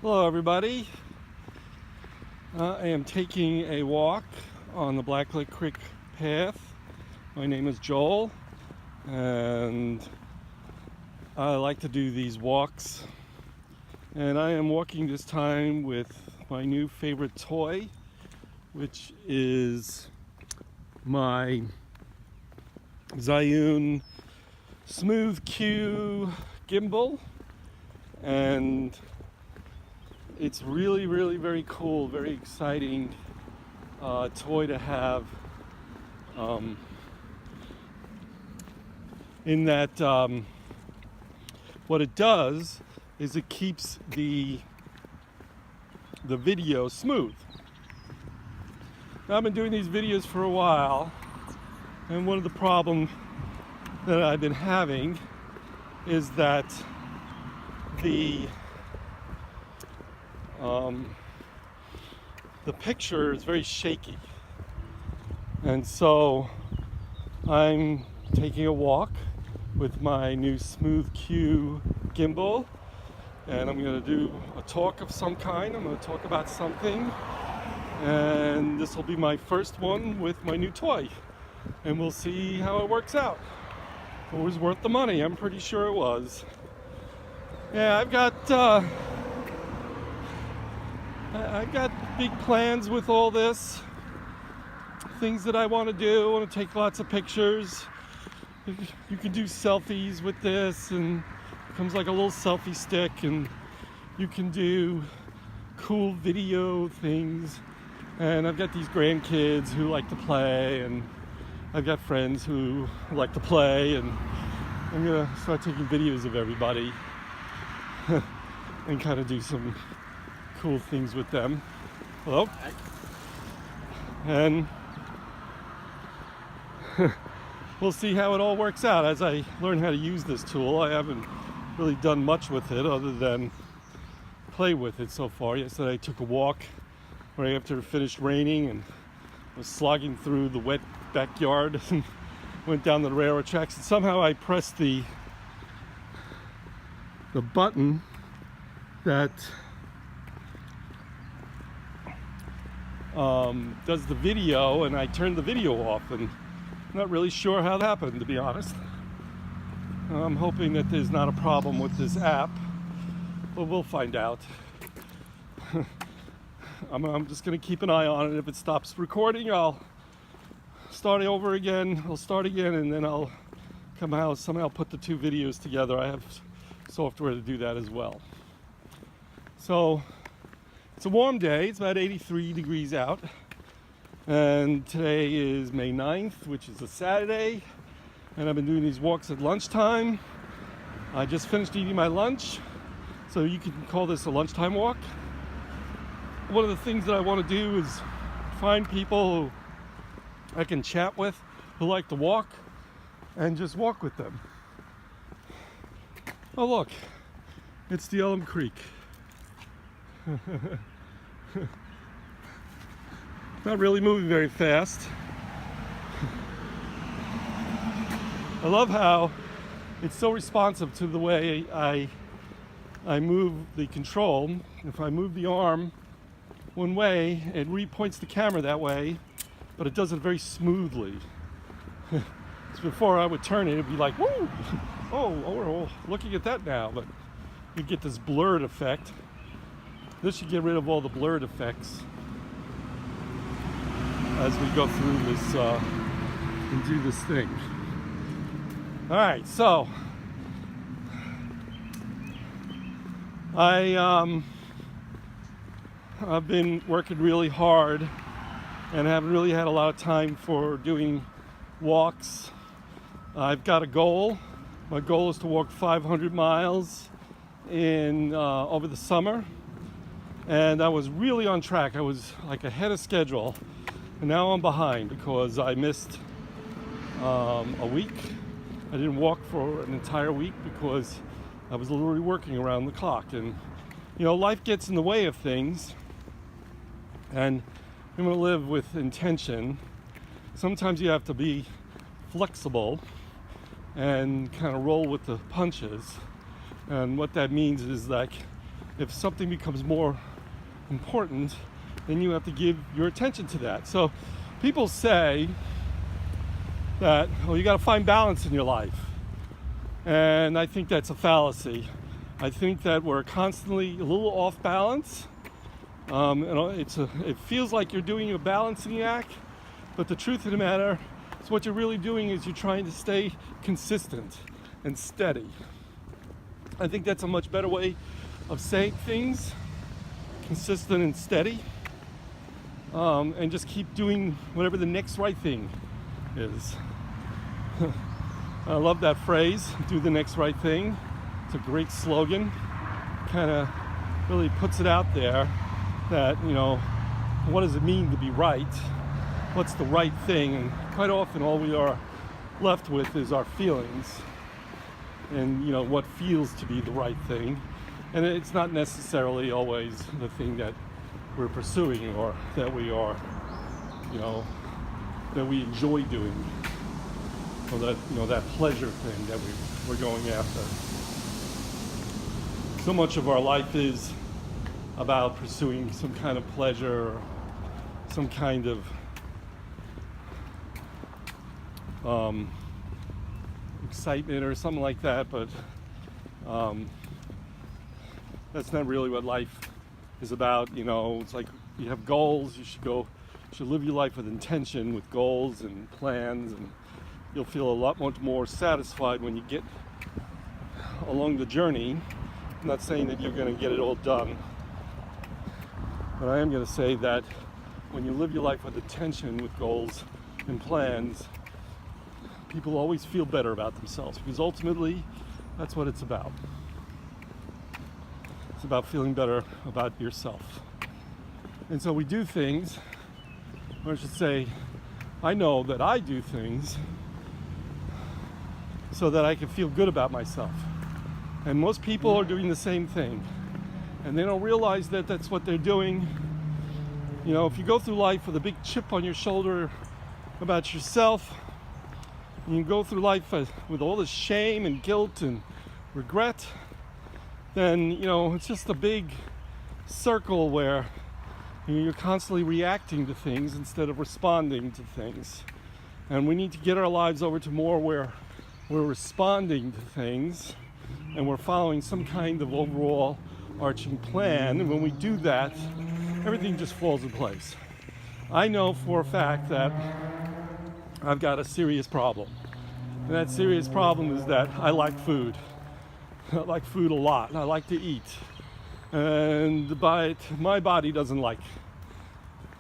Hello everybody. I am taking a walk on the Blacklick Creek path. My name is Joel and I like to do these walks, and I am walking this time with my new favorite toy, which is my Zhiyun Smooth Q gimbal, and it's really very cool, very exciting toy to have, in that what it does is it keeps the video smooth. Now, I've been doing these videos for a while, and one of the problems that I've been having is that the picture is very shaky, and so I'm taking a walk with my new Smooth Q gimbal, and I'm going to do a talk of some kind. I'm going to talk about something, and this will be my first one with my new toy, and we'll see how it works out. If it was worth the money, I'm pretty sure it was. Yeah, I've got big plans with all this. Things that I want to do. I want to take lots of pictures. You can do selfies with this, and it comes like a little selfie stick, and you can do cool video things. And I've got these grandkids who like to play, and I've got friends who like to play, and I'm gonna start taking videos of everybody and kind of do some cool things with them. Hello? And we'll see how it all works out as I learn how to use this tool. I haven't really done much with it other than play with it so far. Yesterday I took a walk right after it finished raining and was slogging through the wet backyard and went down the railroad tracks, and somehow I pressed the button that does the video, and I turned the video off, and I'm not really sure how that happened, to be honest. I'm hoping that there's not a problem with this app, but we'll find out. I'm just going to keep an eye on it. If it stops recording, I'll start over again. I'll start again, and then I'll somehow put the two videos together. I have software to do that as well. So it's a warm day. It's about 83 degrees out, and today is May 9th, which is a Saturday, and I've been doing these walks at lunchtime. I just finished eating my lunch, so you can call this a lunchtime walk. One of the things that I want to do is find people who I can chat with, who like to walk, and just walk with them. Oh look, it's the Elm Creek. Not really moving very fast. I love how it's so responsive to the way I move the control. If I move the arm one way, it re-points the camera that way, but it does it very smoothly. So before I would turn it, it'd be like, woo! Oh, looking at that now, but you get this blurred effect. This should get rid of all the blurred effects as we go through this and do this thing. All right, so I've been working really hard and haven't really had a lot of time for doing walks. I've got a goal. My goal is to walk 500 miles in over the summer, and I was really on track. I was like ahead of schedule, and now I'm behind because I missed a week. I didn't walk for an entire week because I was literally working around the clock, and life gets in the way of things, and I'm going to live with intention. Sometimes you have to be flexible and kind of roll with the punches. And what that means is like if something becomes more important, then you have to give your attention to that. So people say that, well, you got to find balance in your life. And I think that's a fallacy. I think that we're constantly a little off balance. It feels like you're doing a balancing act, but the truth of the matter is what you're really doing is you're trying to stay consistent and steady. I think that's a much better way of saying things, consistent and steady, and just keep doing whatever the next right thing is. I love that phrase, do the next right thing. It's a great slogan, kind of really puts it out there that, what does it mean to be right? What's the right thing? And quite often all we are left with is our feelings and, what feels to be the right thing. And it's not necessarily always the thing that we're pursuing or that we are, that we enjoy doing, or that, that pleasure thing that we're going after. So much of our life is about pursuing some kind of pleasure or some kind of excitement or something like that, but that's not really what life is about. It's like you have goals, you should live your life with intention, with goals and plans, and you'll feel a lot much more satisfied when you get along the journey. I'm not saying that you're going to get it all done, but I am going to say that when you live your life with intention, with goals and plans, people always feel better about themselves, because ultimately that's what it's about. It's about feeling better about yourself. And so we do things, or I should say, I know that I do things so that I can feel good about myself. And most people are doing the same thing. And they don't realize that that's what they're doing. If you go through life with a big chip on your shoulder about yourself, and you go through life with all this shame and guilt and regret, then, it's just a big circle where you're constantly reacting to things instead of responding to things. And we need to get our lives over to more where we're responding to things and we're following some kind of overall arching plan. And when we do that, everything just falls in place. I know for a fact that I've got a serious problem. And that serious problem is that I like food. I like food a lot. I like to eat. And my body doesn't like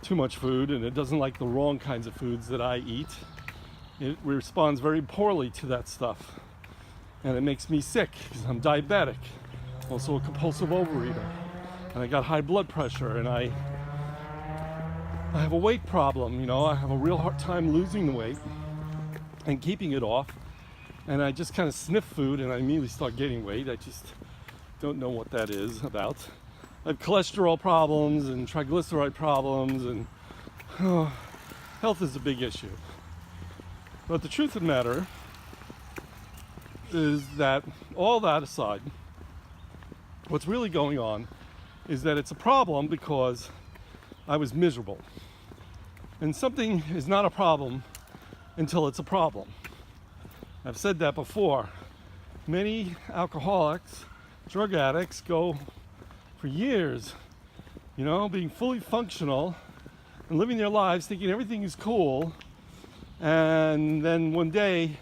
too much food, and it doesn't like the wrong kinds of foods that I eat. It responds very poorly to that stuff. And it makes me sick because I'm diabetic, also a compulsive overeater. And I got high blood pressure, and I have a weight problem. I have a real hard time losing the weight and keeping it off. And I just kind of sniff food and I immediately start gaining weight. I just don't know what that is about. I have cholesterol problems and triglyceride problems, and health is a big issue. But the truth of the matter is that, all that aside, what's really going on is that it's a problem because I was miserable. And something is not a problem until it's a problem. I've said that before. Many alcoholics, drug addicts go for years, being fully functional and living their lives thinking everything is cool. And then one day,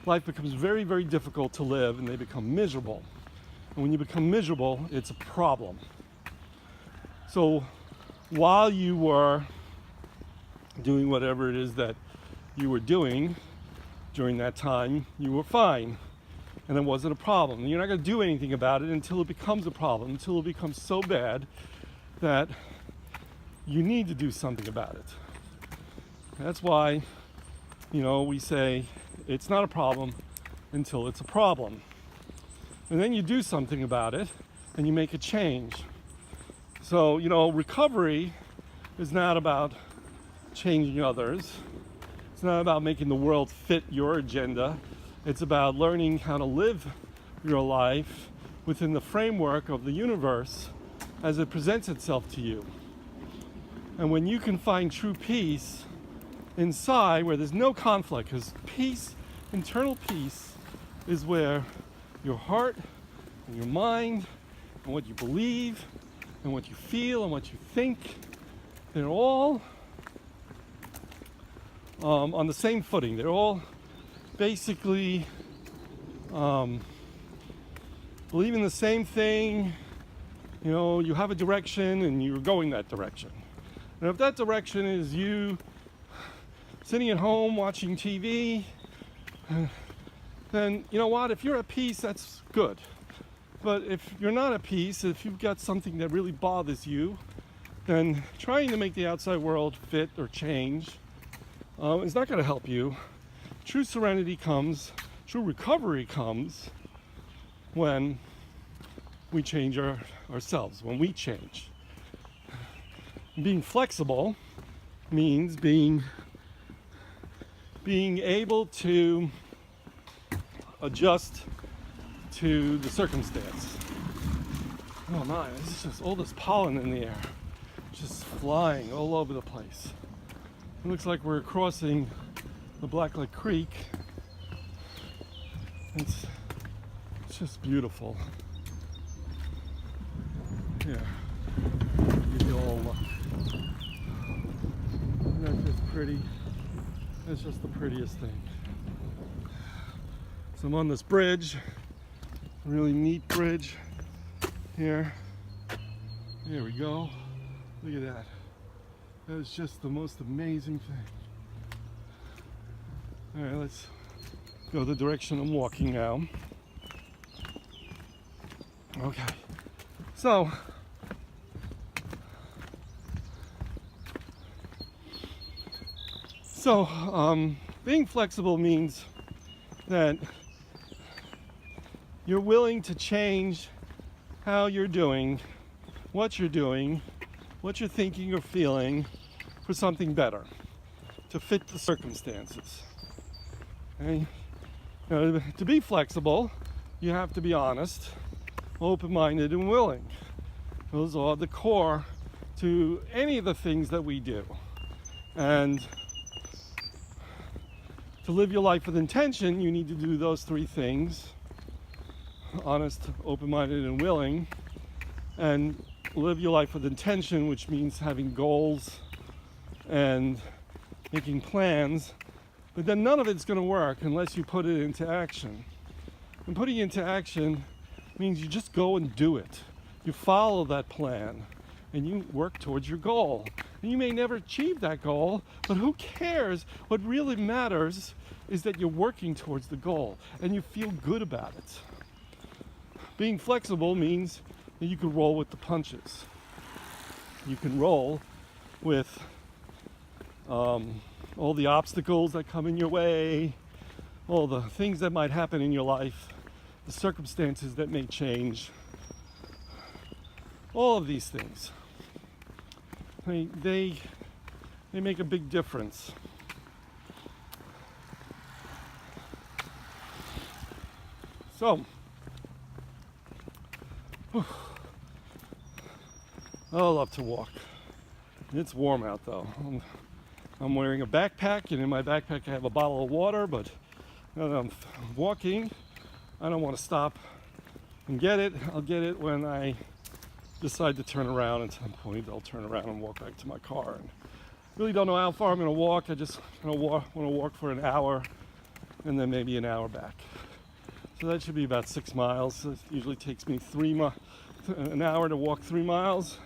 life becomes very, very difficult to live and they become miserable. And when you become miserable, it's a problem. So while you were doing whatever it is that you were doing during that time, you were fine. And it wasn't a problem. And you're not going to do anything about it until it becomes a problem, until it becomes so bad that you need to do something about it. That's why, we say it's not a problem until it's a problem. And then you do something about it and you make a change. So, recovery is not about changing others. It's not about making the world fit your agenda. It's about learning how to live your life within the framework of the universe as it presents itself to you. And when you can find true peace inside, where there's no conflict, because peace, internal peace, is where your heart and your mind and what you believe and what you feel and what you think, they're all on the same footing. They're all basically believing the same thing. You know, you have a direction and you're going that direction. And if that direction is you sitting at home watching TV, then you know what? If you're at peace, that's good. But if you're not at peace, if you've got something that really bothers you, then trying to make the outside world fit or change is not going to help you. True serenity comes, true recovery comes when we change ourselves, when we change. Being flexible means being able to adjust to the circumstance. Oh my, it's just all this pollen in the air, just flying all over the place. It looks like we're crossing the Blacklick Creek. It's just beautiful. Here, give you all a look. Isn't that just pretty? It's just the prettiest thing. So I'm on this bridge, a really neat bridge here. There we go. Look at that. That is just the most amazing thing. All right, let's go the direction I'm walking now. Okay, so being flexible means that you're willing to change how you're doing, what you're thinking or feeling for something better, to fit the circumstances. Okay? To be flexible, you have to be honest, open-minded, and willing. Those are the core to any of the things that we do. And to live your life with intention, you need to do those three things: honest, open-minded, and willing. And live your life with intention, which means having goals and making plans. But then none of it's going to work unless you put it into action. And putting it into action means you just go and do it. You follow that plan and you work towards your goal. And you may never achieve that goal, but who cares? What really matters is that you're working towards the goal and you feel good about it. Being flexible means that you can roll with the punches. You can roll with all the obstacles that come in your way, all the things that might happen in your life, the circumstances that may change, all of these things. They make a big difference. So, I love to walk. It's warm out though. I'm wearing a backpack, and in my backpack I have a bottle of water, but I'm walking. I don't want to stop and get it. I'll get it when I decide to turn around. At some point I'll turn around and walk back to my car. And really don't know how far I'm going to walk. I just want to walk for an hour and then maybe an hour back. So that should be about 6 miles. It usually takes me an hour to walk 3 miles.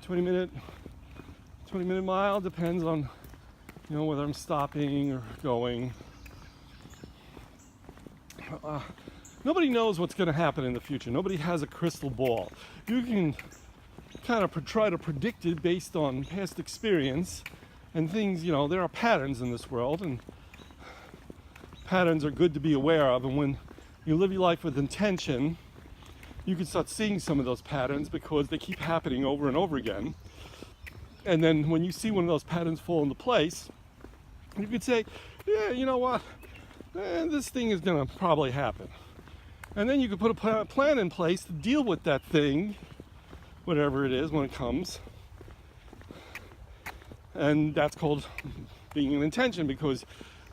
20 minute mile, depends on whether I'm stopping or going. Nobody knows what's going to happen in the future. Nobody has a crystal ball. You can kind of try to predict it based on past experience and things. There are patterns in this world, and patterns are good to be aware of. And when you live your life with intention, you can start seeing some of those patterns because they keep happening over and over again. And then when you see one of those patterns fall into place, you could say, yeah, you know what? This thing is going to probably happen. And then you can put a plan in place to deal with that thing, whatever it is, when it comes. And that's called being an intention, because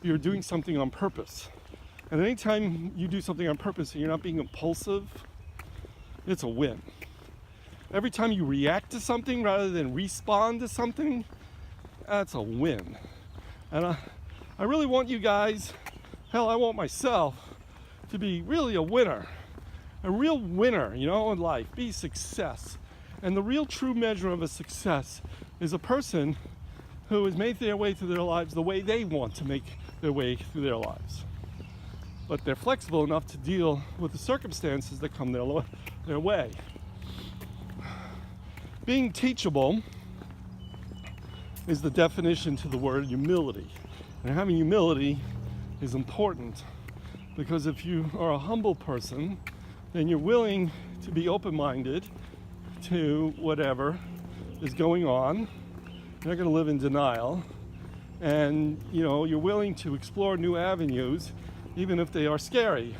you're doing something on purpose. And anytime you do something on purpose and you're not being impulsive, it's a win. Every time you react to something rather than respond to something, that's a win. And I really want you guys, hell, I want myself to be really a winner. A real winner, you know, in life. Be success. And the real true measure of a success is a person who has made their way through their lives the way they want to make their way through their lives. But they're flexible enough to deal with the circumstances that come their way. Being teachable is the definition to the word humility. And having humility is important, because if you are a humble person, then you're willing to be open-minded to whatever is going on. You're not going to live in denial. And, you know, you're willing to explore new avenues, even if they are scary.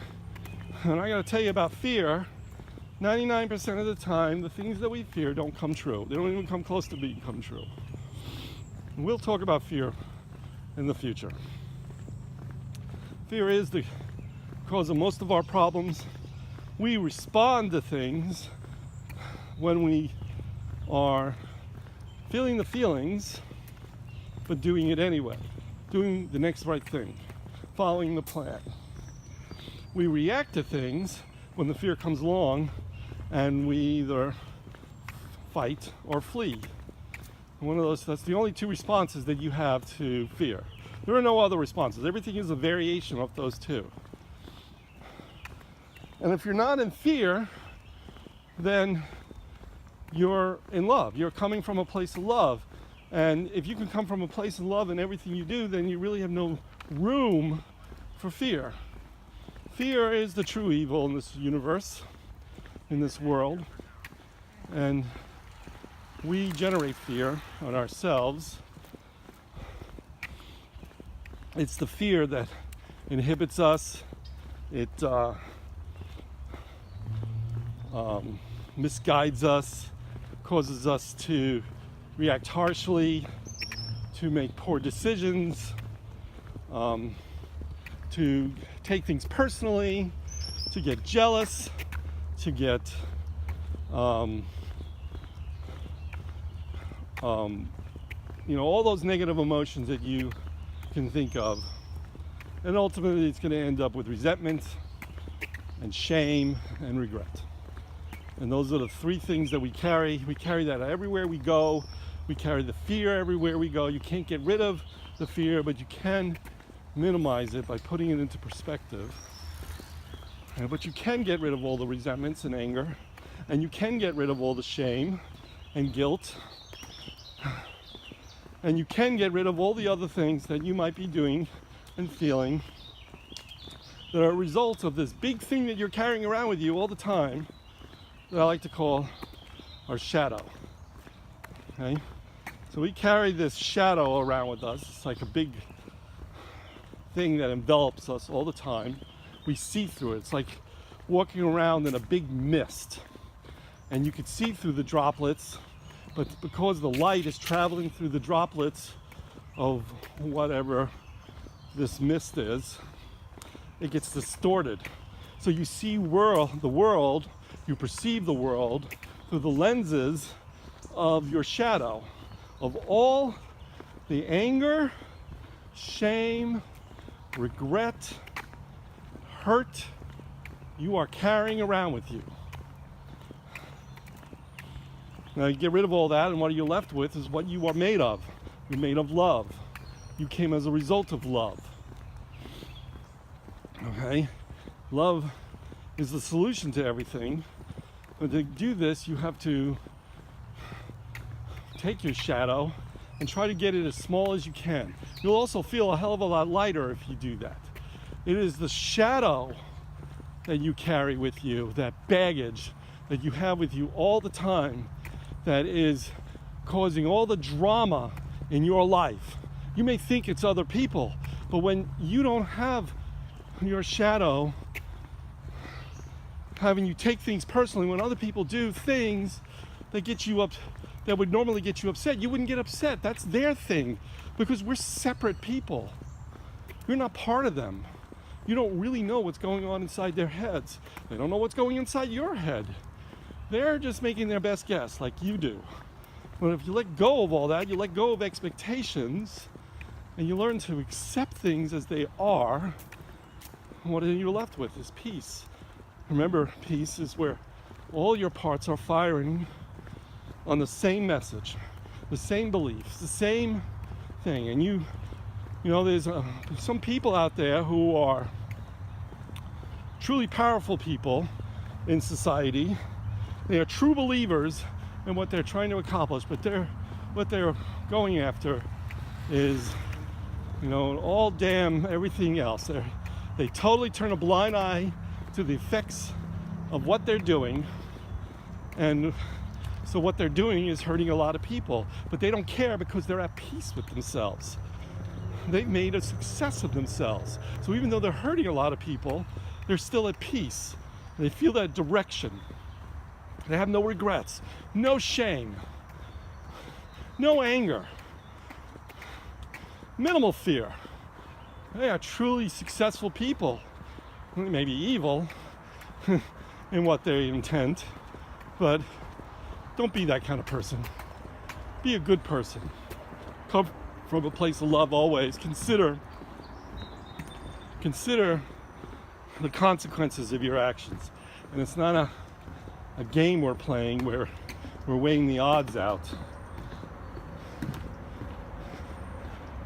And I got to tell you about fear. 99% of the time, the things that we fear don't come true. They don't even come close to become true. And we'll talk about fear in the future. Fear is the cause of most of our problems. We respond to things when we are feeling the feelings, but doing it anyway, doing the next right thing, following the plan. We react to things when the fear comes along, and we either fight or flee. That's the only two responses that you have to fear. There are no other responses. Everything is a variation of those two. And if you're not in fear, then you're in love. You're coming from a place of love. And if you can come from a place of love in everything you do, then you really have no room for fear. Fear is the true evil in this universe, in this world. And we generate fear on ourselves. It's the fear that inhibits us. It misguides us, causes us to react harshly, to make poor decisions, to take things personally, to get jealous, to get all those negative emotions that you can think of. And ultimately it's going to end up with resentment and shame and regret. And those are the three things that we carry. We carry that everywhere we go. We carry the fear everywhere we go. You can't get rid of the fear, but you can minimize it by putting it into perspective. But you can get rid of all the resentments and anger, and you can get rid of all the shame and guilt, and you can get rid of all the other things that you might be doing and feeling that are a result of this big thing that you're carrying around with you all the time, that I like to call our shadow. Okay? So we carry this shadow around with us. It's like a big thing that envelops us all the time. We see through it. It's like walking around in a big mist. And you can see through the droplets, but because the light is traveling through the droplets of whatever this mist is, it gets distorted. So you see the world, you perceive the world through the lenses of your shadow, of all the anger, shame, regret, hurt you are carrying around with you. Now you get rid of all that, and what you're left with is what you are made of. You're made of love. You came as a result of love. Okay? Love is the solution to everything. But to do this, you have to take your shadow and try to get it as small as you can. You'll also feel a hell of a lot lighter if you do that. It is the shadow that you carry with you, that baggage that you have with you all the time, that is causing all the drama in your life. You may think it's other people, but when you don't have your shadow having you take things personally. When other people do things that get you up, that would normally get you upset, you wouldn't get upset. That's their thing, because we're separate people. You're not part of them. You don't really know what's going on inside their heads. They don't know what's going inside your head. They're just making their best guess, like you do. But if you let go of all that, you let go of expectations, and you learn to accept things as they are, what you're left with is peace. Remember, peace is where all your parts are firing on the same message, the same beliefs, the same thing. And you know, there's some people out there who are truly powerful people in society. They are true believers in what they're trying to accomplish, but what they're going after is, you know, all damn everything else. They totally turn a blind eye to the effects of what they're doing, and so what they're doing is hurting a lot of people, but they don't care because they're at peace with themselves. They've made a success of themselves. So even though they're hurting a lot of people, they're still at peace. They feel that direction. They have no regrets, no shame, no anger, minimal fear. They are truly successful people. They may be evil in what they intend, but don't be that kind of person. Be a good person. Come from a place of love always. Consider the consequences of your actions. And it's not a game we're playing where we're weighing the odds out.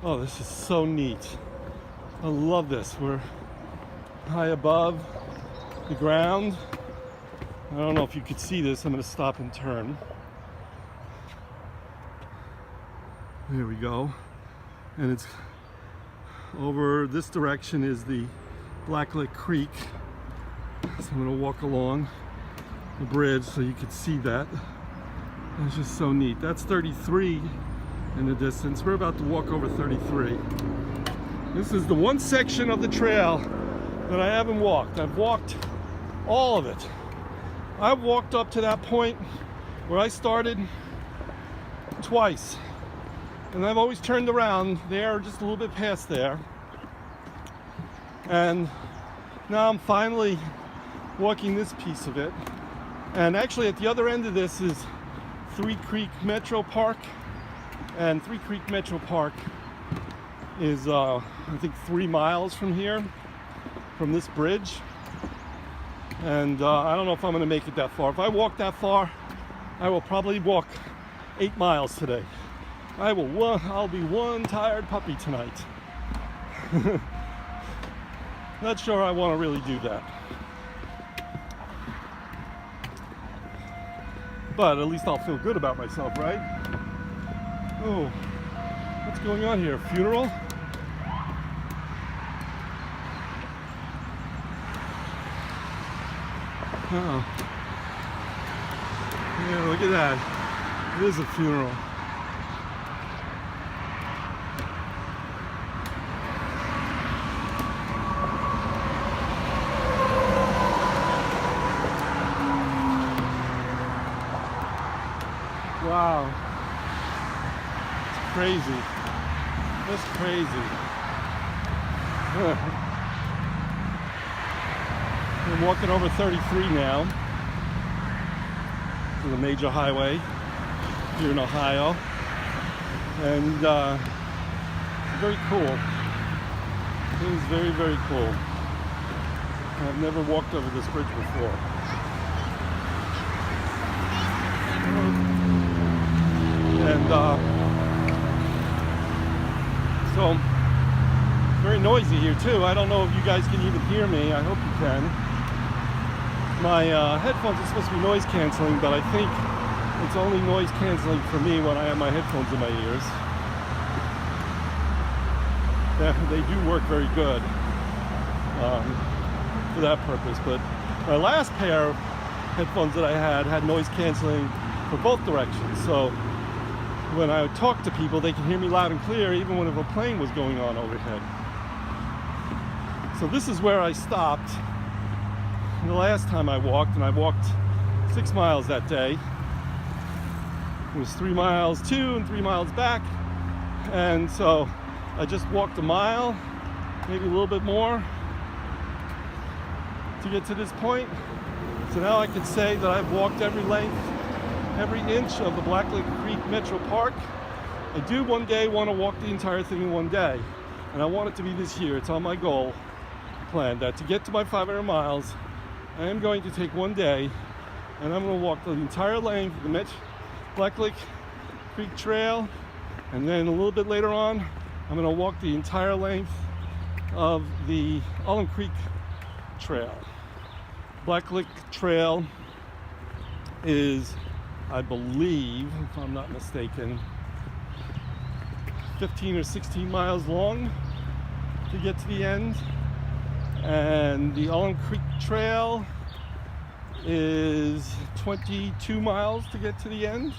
Oh, this is so neat. I love this. We're high above the ground. I don't know if you could see this. I'm going to stop and turn. There we go. And it's over this direction is the Blacklick Creek. So I'm going to walk along the bridge so you can see that. It's just so neat. That's 33 in the distance. We're about to walk over 33. This is the one section of the trail that I haven't walked. I've walked all of it. I've walked up to that point where I started twice. And I've always turned around there, just a little bit past there. And now I'm finally walking this piece of it. And actually at the other end of this is Three Creek Metro Park. And Three Creek Metro Park is, I think, 3 miles from here, from this bridge. And I don't know if I'm going to make it that far. If I walk that far, I will probably walk 8 miles today. I'll be one tired puppy tonight. Not sure I want to really do that. But at least I'll feel good about myself, right? Oh, what's going on here? A funeral? Oh. Yeah, look at that. It is a funeral. Wow. It's crazy. That's crazy. I'm walking over 33 now. To the major highway here in Ohio. And it's very cool. It is very, very cool. I've never walked over this bridge before. And so very noisy here too. I don't know if you guys can even hear me. I hope you can. My headphones are supposed to be noise canceling, but I think it's only noise canceling for me when I have my headphones in my ears. They do work very good for that purpose. But my last pair of headphones that I had noise canceling for both directions. So when I talk to people, they can hear me loud and clear, even when a plane was going on overhead. So this is where I stopped the last time I walked, and I walked 6 miles that day. It was 3 miles to and 3 miles back, and so I just walked a mile, maybe a little bit more, to get to this point. So now I can say that I've walked every length, every inch of the Blacklick Creek Metro Park. I do one day want to walk the entire thing in one day, and I want it to be this year. It's on my goal plan that to get to my 500 miles, I am going to take one day, and I'm going to walk the entire length of the Blacklick Creek Trail, and then a little bit later on, I'm going to walk the entire length of the Alum Creek Trail. Blacklick Trail is, I believe, if I'm not mistaken, 15 or 16 miles long to get to the end, and the Alum Creek Trail is 22 miles to get to the end.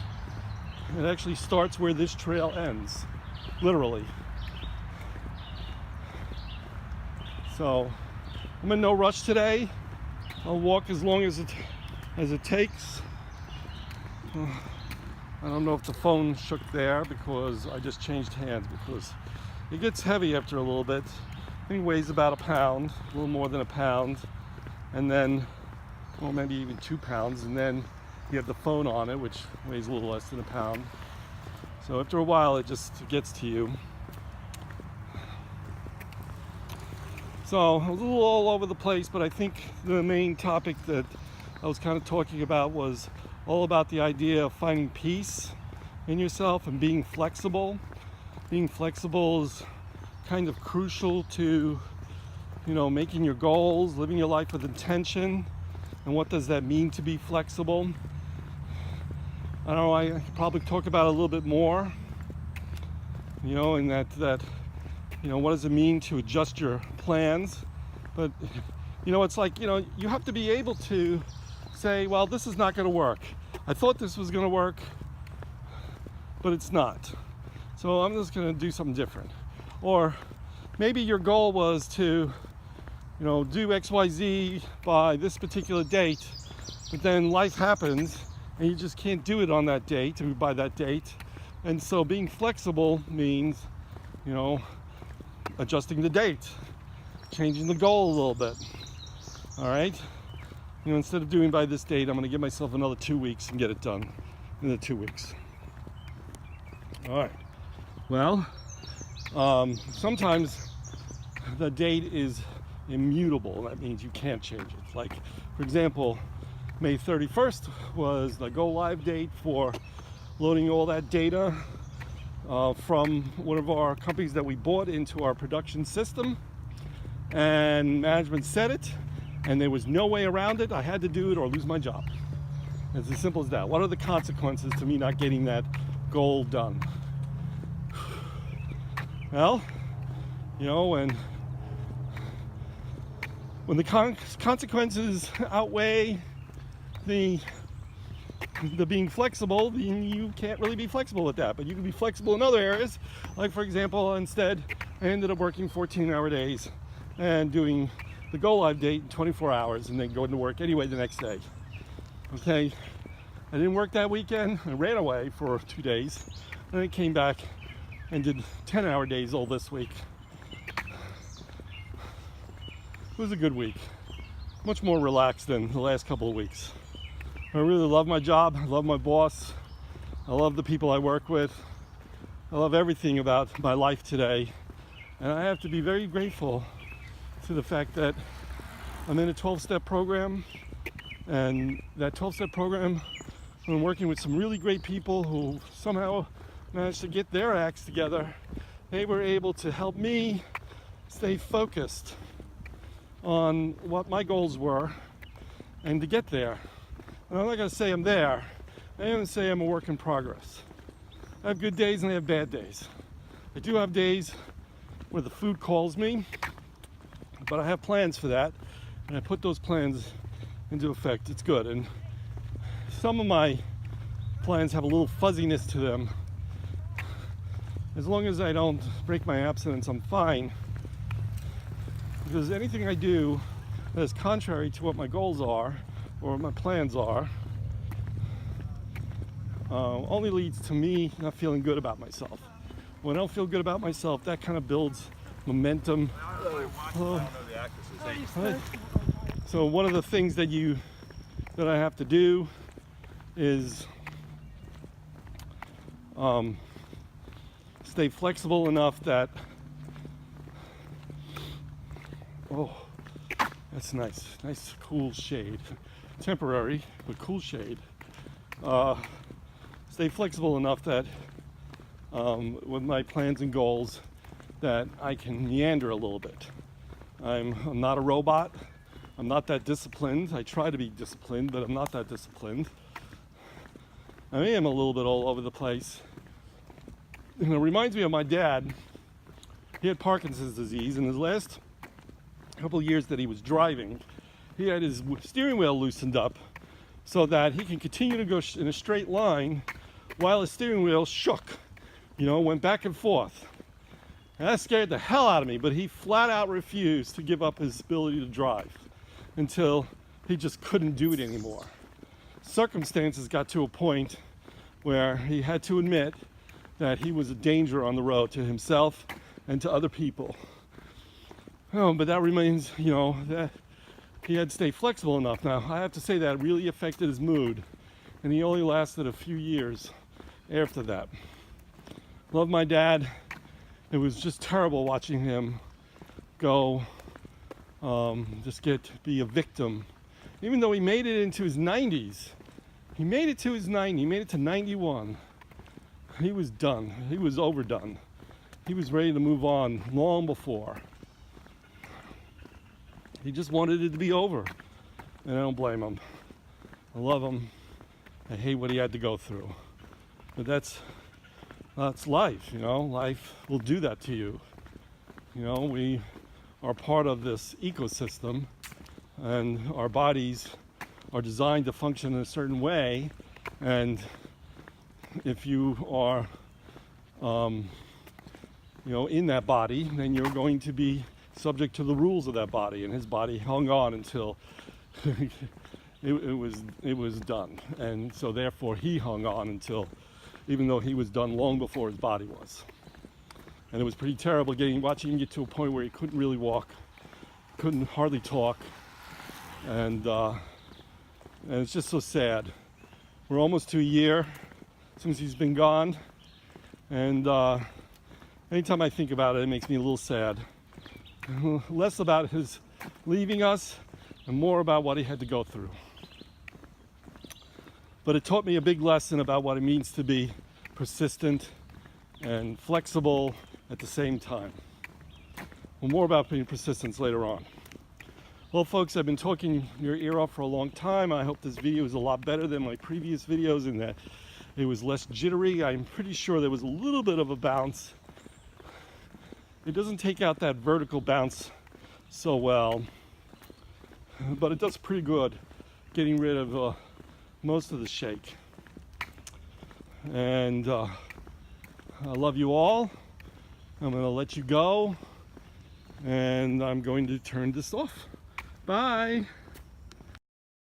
It actually starts where this trail ends, literally. So I'm in no rush today. I'll walk as long as it takes. I don't know if the phone shook there because I just changed hands, because it gets heavy after a little bit. I think it weighs about a pound, a little more than a pound, and then, well, maybe even 2 pounds, and then you have the phone on it, which weighs a little less than a pound. So after a while, it just gets to you. So I was a little all over the place, but I think the main topic that I was kind of talking about was all about the idea of finding peace in yourself and being flexible. Being flexible is kind of crucial to, making your goals, living your life with intention. And what does that mean to be flexible? I don't know, I could probably talk about it a little bit more, in that what does it mean to adjust your plans? But, it's like, you have to be able to say, well, this is not going to work. I thought this was going to work, but it's not. So I'm just going to do something different. Or maybe your goal was to, do XYZ by this particular date, but then life happens and you just can't do it on that date or by that date. And so being flexible means, adjusting the date, changing the goal a little bit. All right? Instead of doing by this date, I'm going to give myself another 2 weeks and get it done in the 2 weeks. All right. Well, sometimes the date is immutable. That means you can't change it. Like, for example, May 31st was the go live date for loading all that data from one of our companies that we bought into our production system, and management said it, and there was no way around it. I had to do it or lose my job. It's as simple as that. What are the consequences to me not getting that goal done? Well, when the consequences outweigh the being flexible, then you can't really be flexible with that. But you can be flexible in other areas. Like, for example, instead, I ended up working 14-hour days and doing the go live date in 24 hours and then going to work anyway the next day. Okay, I didn't work that weekend. I ran away for 2 days, and then came back and did 10-hour days all this week. It was a good week, much more relaxed than the last couple of weeks. I really love my job. I love my boss. I love the people I work with. I love everything about my life today. And I have to be very grateful to the fact that I'm in a 12-step program. And that 12-step program, I'm working with some really great people who somehow managed to get their acts together. They were able to help me stay focused on what my goals were and to get there. And I'm not going to say I'm there. I'm going to say I'm a work in progress. I have good days and I have bad days. I do have days where the food calls me, but I have plans for that, and I put those plans into effect. It's good. And some of my plans have a little fuzziness to them. As long as I don't break my abstinence, I'm fine. Because anything I do that is contrary to what my goals are or what my plans are, only leads to me not feeling good about myself. When I don't feel good about myself, that kind of builds momentum. So one of the things that I have to do is stay flexible enough that, oh, that's nice cool shade, temporary but cool shade. Stay flexible enough that with my plans and goals that I can meander a little bit. I'm not a robot. I'm not that disciplined. I try to be disciplined, but I'm not that disciplined. I am a little bit all over the place. And it reminds me of my dad. He had Parkinson's disease. In his last couple of years that he was driving, he had his steering wheel loosened up so that he can continue to go in a straight line while his steering wheel shook, went back and forth. And that scared the hell out of me, but he flat out refused to give up his ability to drive until he just couldn't do it anymore. Circumstances got to a point where he had to admit that he was a danger on the road to himself and to other people. But that remains, that he had to stay flexible enough. Now, I have to say that really affected his mood, and he only lasted a few years after that. Love my dad. It was just terrible watching him go, be a victim. Even though he made it into his 90s, he made it to 91. He was done. He was overdone. He was ready to move on long before. He just wanted it to be over. And I don't blame him. I love him. I hate what he had to go through. But that's life, Life will do that to you. We are part of this ecosystem, and our bodies are designed to function in a certain way. And if you are, in that body, then you're going to be subject to the rules of that body. And his body hung on until it was done. And so therefore he hung on until, even though he was done long before his body was. And it was pretty terrible watching him get to a point where he couldn't really walk, couldn't hardly talk. And it's just so sad. We're almost to a year since he's been gone. And anytime I think about it, it makes me a little sad. Less about his leaving us and more about what he had to go through. But it taught me a big lesson about what it means to be persistent and flexible at the same time. Well, more about being persistent later on. Well, folks, I've been talking your ear off for a long time. I hope this video is a lot better than my previous videos in that it was less jittery. I'm pretty sure there was a little bit of a bounce. It doesn't take out that vertical bounce so well, but it does pretty good getting rid of most of the shake. And I love you all. I'm going to let you go, and I'm going to turn this off. Bye.